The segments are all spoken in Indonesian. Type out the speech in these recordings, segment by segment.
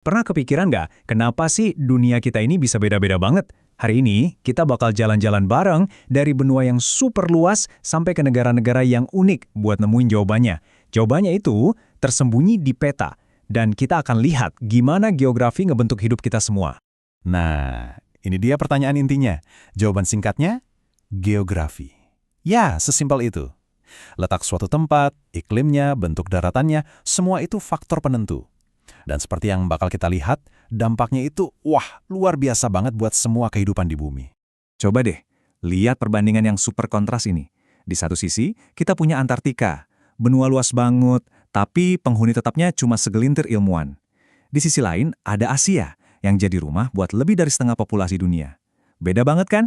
Pernah kepikiran nggak, kenapa sih dunia kita ini bisa beda-beda banget? Hari ini, kita bakal jalan-jalan bareng dari benua yang super luas sampai ke negara-negara yang unik buat nemuin jawabannya. Jawabannya itu tersembunyi di peta, dan kita akan lihat gimana geografi ngebentuk hidup kita semua. Nah, ini dia pertanyaan intinya. Jawaban singkatnya, geografi. Ya, sesimpel itu. Letak suatu tempat, iklimnya, bentuk daratannya, semua itu faktor penentu. Dan seperti yang bakal kita lihat, dampaknya itu, luar biasa banget buat semua kehidupan di bumi. Coba deh, lihat perbandingan yang super kontras ini. Di satu sisi, kita punya Antartika, benua luas banget, tapi penghuni tetapnya cuma segelintir ilmuwan. Di sisi lain, ada Asia, yang jadi rumah buat lebih dari setengah populasi dunia. Beda banget kan?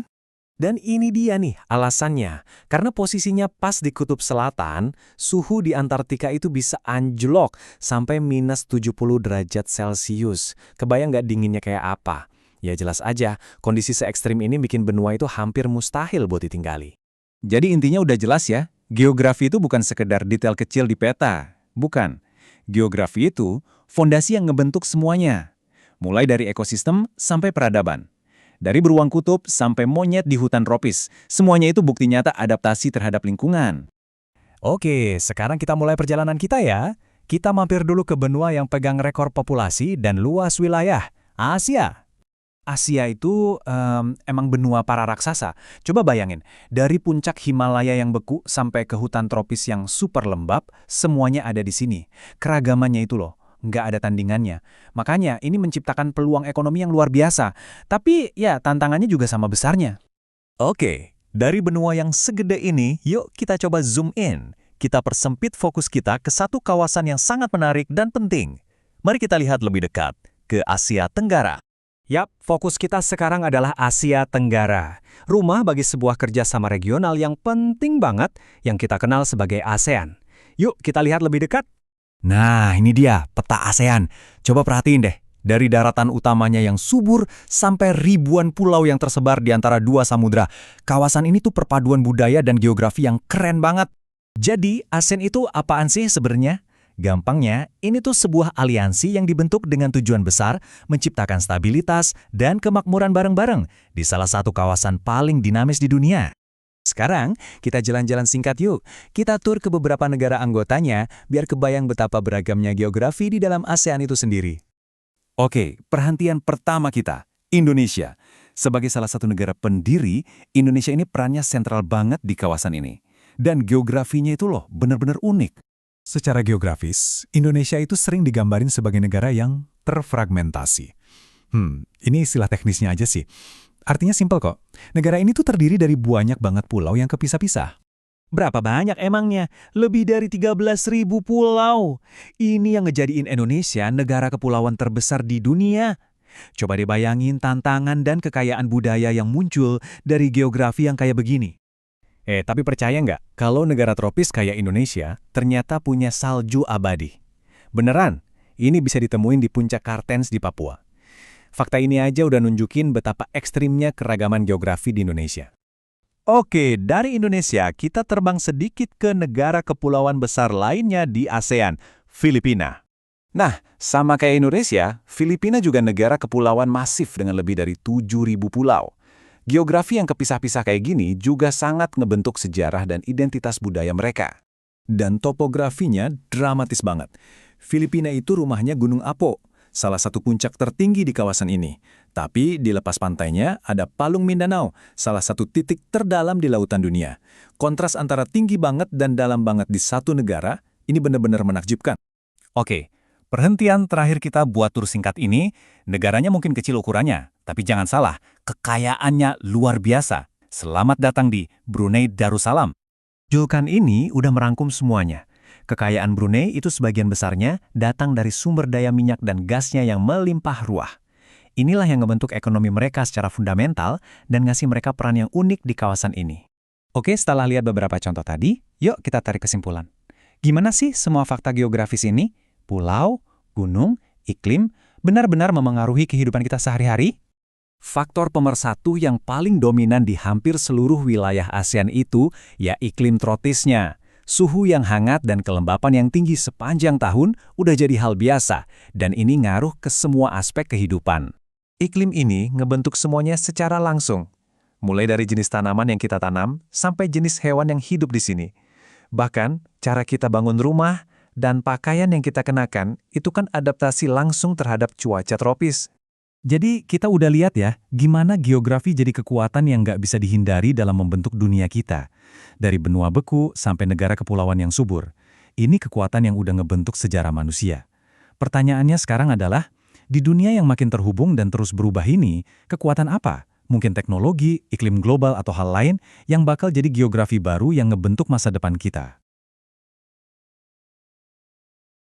Dan ini dia nih alasannya. Karena posisinya pas di kutub selatan, suhu di Antartika itu bisa anjlok sampai minus 70 derajat Celcius. Kebayang nggak dinginnya kayak apa? Ya jelas aja, kondisi se-ekstrim ini bikin benua itu hampir mustahil buat ditinggali. Jadi intinya udah jelas ya, geografi itu bukan sekedar detail kecil di peta. Bukan. Geografi itu fondasi yang ngebentuk semuanya. Mulai dari ekosistem sampai peradaban. Dari beruang kutub sampai monyet di hutan tropis, semuanya itu bukti nyata adaptasi terhadap lingkungan. Oke, sekarang kita mulai perjalanan kita ya. Kita mampir dulu ke benua yang pegang rekor populasi dan luas wilayah, Asia. Asia itu emang benua para raksasa. Coba bayangin, dari puncak Himalaya yang beku sampai ke hutan tropis yang super lembab, semuanya ada di sini. Keragamannya itu loh, nggak ada tandingannya. Makanya ini menciptakan peluang ekonomi yang luar biasa. Tapi ya tantangannya juga sama besarnya. Oke, dari benua yang segede ini, yuk kita coba zoom in. Kita persempit fokus kita ke satu kawasan yang sangat menarik dan penting. Mari kita lihat lebih dekat, ke Asia Tenggara. Yap, fokus kita sekarang adalah Asia Tenggara. Rumah bagi sebuah kerjasama regional yang penting banget yang kita kenal sebagai ASEAN. Yuk kita lihat lebih dekat. Nah, ini dia, peta ASEAN. Coba perhatiin deh, dari daratan utamanya yang subur sampai ribuan pulau yang tersebar di antara dua samudra. Kawasan ini tuh perpaduan budaya dan geografi yang keren banget. Jadi, ASEAN itu apaan sih sebenarnya? Gampangnya, ini tuh sebuah aliansi yang dibentuk dengan tujuan besar menciptakan stabilitas dan kemakmuran bareng-bareng di salah satu kawasan paling dinamis di dunia. Sekarang, kita jalan-jalan singkat yuk. Kita tur ke beberapa negara anggotanya, biar kebayang betapa beragamnya geografi di dalam ASEAN itu sendiri. Oke, perhatian pertama kita, Indonesia. Sebagai salah satu negara pendiri, Indonesia ini perannya sentral banget di kawasan ini. Dan geografinya itu loh, benar-benar unik. Secara geografis, Indonesia itu sering digambarin sebagai negara yang terfragmentasi. Ini istilah teknisnya aja sih. Artinya simpel kok, negara ini tuh terdiri dari banyak banget pulau yang kepisah-pisah. Berapa banyak emangnya? Lebih dari 13.000 pulau. Ini yang ngejadiin Indonesia negara kepulauan terbesar di dunia. Coba dibayangin tantangan dan kekayaan budaya yang muncul dari geografi yang kayak begini. Tapi percaya nggak, kalau negara tropis kayak Indonesia ternyata punya salju abadi? Beneran, ini bisa ditemuin di puncak Kartens di Papua. Fakta ini aja udah nunjukin betapa ekstrimnya keragaman geografi di Indonesia. Oke, dari Indonesia kita terbang sedikit ke negara kepulauan besar lainnya di ASEAN, Filipina. Nah, sama kayak Indonesia, Filipina juga negara kepulauan masif dengan lebih dari 7.000 pulau. Geografi yang kepisah-pisah kayak gini juga sangat ngebentuk sejarah dan identitas budaya mereka. Dan topografinya dramatis banget. Filipina itu rumahnya Gunung Apo, salah satu puncak tertinggi di kawasan ini. Tapi di lepas pantainya ada Palung Mindanao, salah satu titik terdalam di lautan dunia. Kontras antara tinggi banget dan dalam banget di satu negara, ini benar-benar menakjubkan. Oke, perhentian terakhir kita buat tur singkat ini, negaranya mungkin kecil ukurannya, tapi jangan salah, kekayaannya luar biasa. Selamat datang di Brunei Darussalam. Julukan ini udah merangkum semuanya. Kekayaan Brunei itu sebagian besarnya datang dari sumber daya minyak dan gasnya yang melimpah ruah. Inilah yang membentuk ekonomi mereka secara fundamental dan ngasih mereka peran yang unik di kawasan ini. Oke, setelah lihat beberapa contoh tadi, yuk kita tarik kesimpulan. Gimana sih semua fakta geografis ini? Pulau, gunung, iklim, benar-benar memengaruhi kehidupan kita sehari-hari? Faktor pemersatu yang paling dominan di hampir seluruh wilayah ASEAN itu ya iklim tropisnya. Suhu yang hangat dan kelembapan yang tinggi sepanjang tahun udah jadi hal biasa, dan ini ngaruh ke semua aspek kehidupan. Iklim ini ngebentuk semuanya secara langsung. Mulai dari jenis tanaman yang kita tanam, sampai jenis hewan yang hidup di sini. Bahkan, cara kita bangun rumah dan pakaian yang kita kenakan, itu kan adaptasi langsung terhadap cuaca tropis. Jadi kita udah lihat ya, gimana geografi jadi kekuatan yang nggak bisa dihindari dalam membentuk dunia kita. Dari benua beku sampai negara kepulauan yang subur. Ini kekuatan yang udah ngebentuk sejarah manusia. Pertanyaannya sekarang adalah, di dunia yang makin terhubung dan terus berubah ini, kekuatan apa? Mungkin teknologi, iklim global atau hal lain yang bakal jadi geografi baru yang ngebentuk masa depan kita.